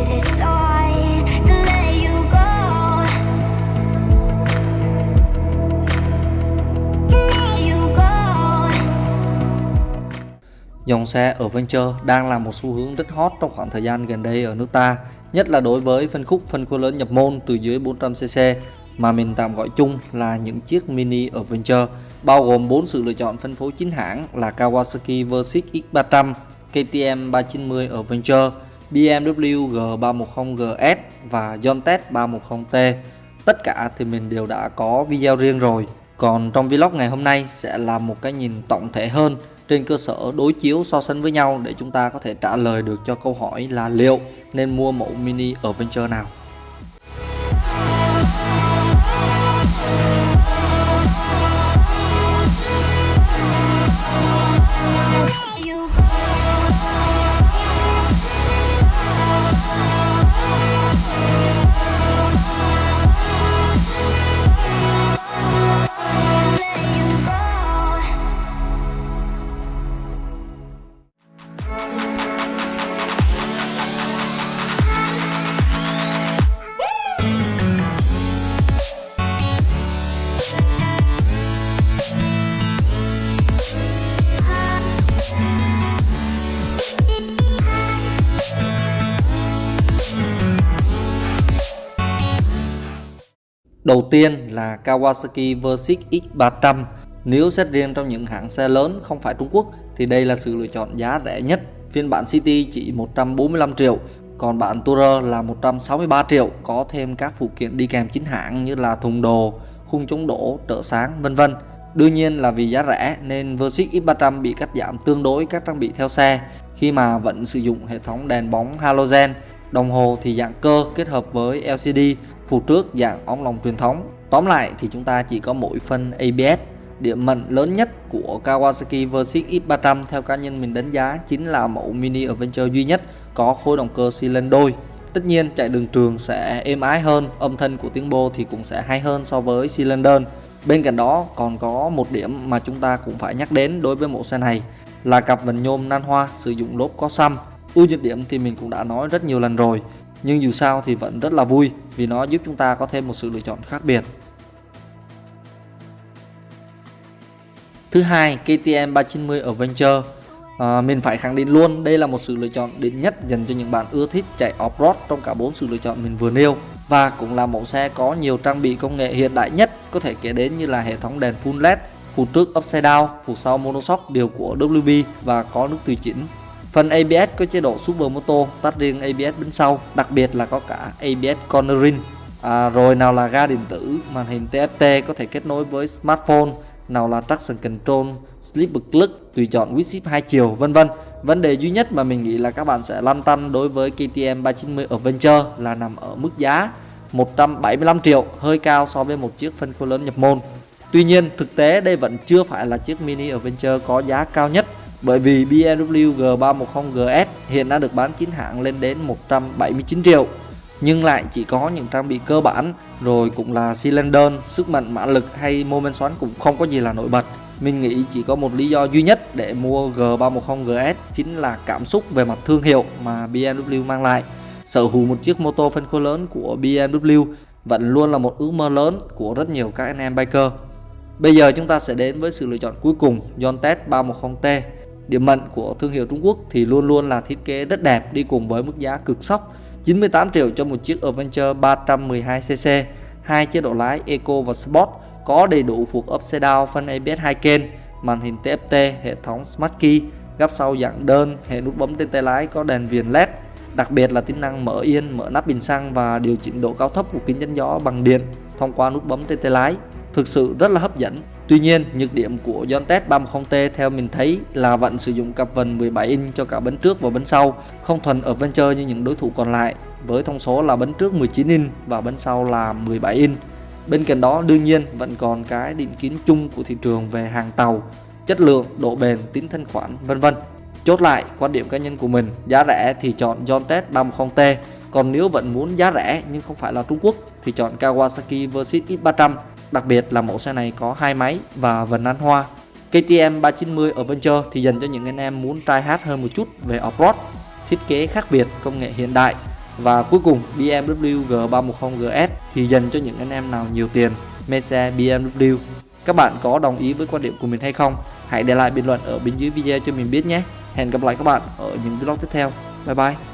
Dòng xe Adventure đang là một xu hướng rất hot trong khoảng thời gian gần đây ở nước ta, nhất là đối với phân khối lớn nhập môn từ dưới 400cc mà mình tạm gọi chung là những chiếc mini Adventure, bao gồm 4 sự lựa chọn phân phối chính hãng là Kawasaki Versys X300, KTM 390 Adventure, BMW G310GS và Yontech 310T. Tất cả thì mình đều đã có video riêng rồi. Còn trong vlog ngày hôm nay sẽ là một cái nhìn tổng thể hơn, trên cơ sở đối chiếu so sánh với nhau để chúng ta có thể trả lời được cho câu hỏi là liệu nên mua mẫu mini Adventure nào. Đầu tiên là Kawasaki Versys X300. Nếu xét riêng trong những hãng xe lớn không phải Trung Quốc thì đây là sự lựa chọn giá rẻ nhất. Phiên bản City chỉ 145 triệu, còn bản Tourer là 163 triệu, có thêm các phụ kiện đi kèm chính hãng như là thùng đồ, khung chống đổ, trợ sáng vân vân. Đương nhiên là vì giá rẻ nên Versys X300 bị cắt giảm tương đối các trang bị theo xe, khi mà vẫn sử dụng hệ thống đèn bóng halogen, đồng hồ thì dạng cơ kết hợp với LCD, phụ trước dạng ống lồng truyền thống. Tóm lại thì chúng ta chỉ có mỗi phân ABS. Điểm mạnh lớn nhất của Kawasaki Versys X300 theo cá nhân mình đánh giá chính là mẫu mini Adventure duy nhất có khối động cơ xi lanh đôi. Tất nhiên chạy đường trường sẽ êm ái hơn, âm thanh của tiếng bô thì cũng sẽ hay hơn so với xi lanh đơn. Bên cạnh đó còn có một điểm mà chúng ta cũng phải nhắc đến đối với mẫu xe này là cặp vành nhôm nan hoa sử dụng lốp có xăm. Ưu nhược điểm thì mình cũng đã nói rất nhiều lần rồi, nhưng dù sao thì vẫn rất là vui vì nó giúp chúng ta có thêm một sự lựa chọn khác biệt. Thứ hai, KTM 390 Adventure. Mình phải khẳng định luôn đây là một sự lựa chọn đến nhất dành cho những bạn ưa thích chạy off-road trong cả 4 sự lựa chọn mình vừa nêu, và cũng là mẫu xe có nhiều trang bị công nghệ hiện đại nhất có thể kể đến như là hệ thống đèn full LED, phụ trước upside down, phụ sau monoshock điều của WB và có nút tùy chỉnh. Phần ABS có chế độ Super Moto, tách riêng ABS bên sau, đặc biệt là có cả ABS cornering. Rồi nào là ga điện tử, màn hình TFT có thể kết nối với smartphone, nào là traction control, sleep clutch, tùy chọn quick shift 2 chiều vân vân. Vấn đề duy nhất mà mình nghĩ là các bạn sẽ lăn tăn đối với KTM 390 Adventure là nằm ở mức giá 175 triệu, hơi cao so với một chiếc phân khối lớn nhập môn. Tuy nhiên thực tế đây vẫn chưa phải là chiếc mini Adventure có giá cao nhất, bởi vì BMW G310GS hiện đã được bán chính hãng lên đến 179 triệu, nhưng lại chỉ có những trang bị cơ bản, rồi cũng là xi lanh đơn, sức mạnh mã lực hay mô men xoắn cũng không có gì là nổi bật. Mình nghĩ chỉ có một lý do duy nhất để mua G310GS chính là cảm xúc về mặt thương hiệu mà BMW mang lại. Sở hữu một chiếc mô tô phân khối lớn của BMW vẫn luôn là một ước mơ lớn của rất nhiều các anh em biker. Bây giờ chúng ta sẽ đến với sự lựa chọn cuối cùng, Yontech 310T. Điểm mạnh của thương hiệu Trung Quốc thì luôn luôn là thiết kế rất đẹp đi cùng với mức giá cực sốc 98 triệu cho một chiếc Adventure 312cc, hai chế độ lái Eco và Sport, có đầy đủ phụ upside down, phân ABS 2 kênh, màn hình TFT, hệ thống Smart Key, gấp sau dạng đơn, hệ nút bấm trên tay lái có đèn viền LED, đặc biệt là tính năng mở yên, mở nắp bình xăng và điều chỉnh độ cao thấp của kính chắn gió bằng điện thông qua nút bấm trên tay lái. Thực sự rất là hấp dẫn. Tuy nhiên, nhược điểm của Yontech 310T theo mình thấy là vẫn sử dụng cặp vành 17 inch cho cả bánh trước và bánh sau, không thuần Adventure như những đối thủ còn lại, với thông số là bánh trước 19 inch và bánh sau là 17 inch. Bên cạnh đó đương nhiên vẫn còn cái định kiến chung của thị trường về hàng tàu, chất lượng, độ bền, tính thanh khoản vân vân. Chốt lại quan điểm cá nhân của mình, giá rẻ thì chọn Yontech 310T, còn nếu vẫn muốn giá rẻ nhưng không phải là Trung Quốc thì chọn Kawasaki Versys X300. Đặc biệt là mẫu xe này có hai máy và vành nan hoa. KTM 390 Adventure thì dành cho những anh em muốn try hard hơn một chút về off-road, thiết kế khác biệt, công nghệ hiện đại. Và cuối cùng BMW G310 GS thì dành cho những anh em nào nhiều tiền mê xe BMW. Các bạn có đồng ý với quan điểm của mình hay không? Hãy để lại bình luận ở bên dưới video cho mình biết nhé. Hẹn gặp lại các bạn ở những vlog tiếp theo. Bye bye.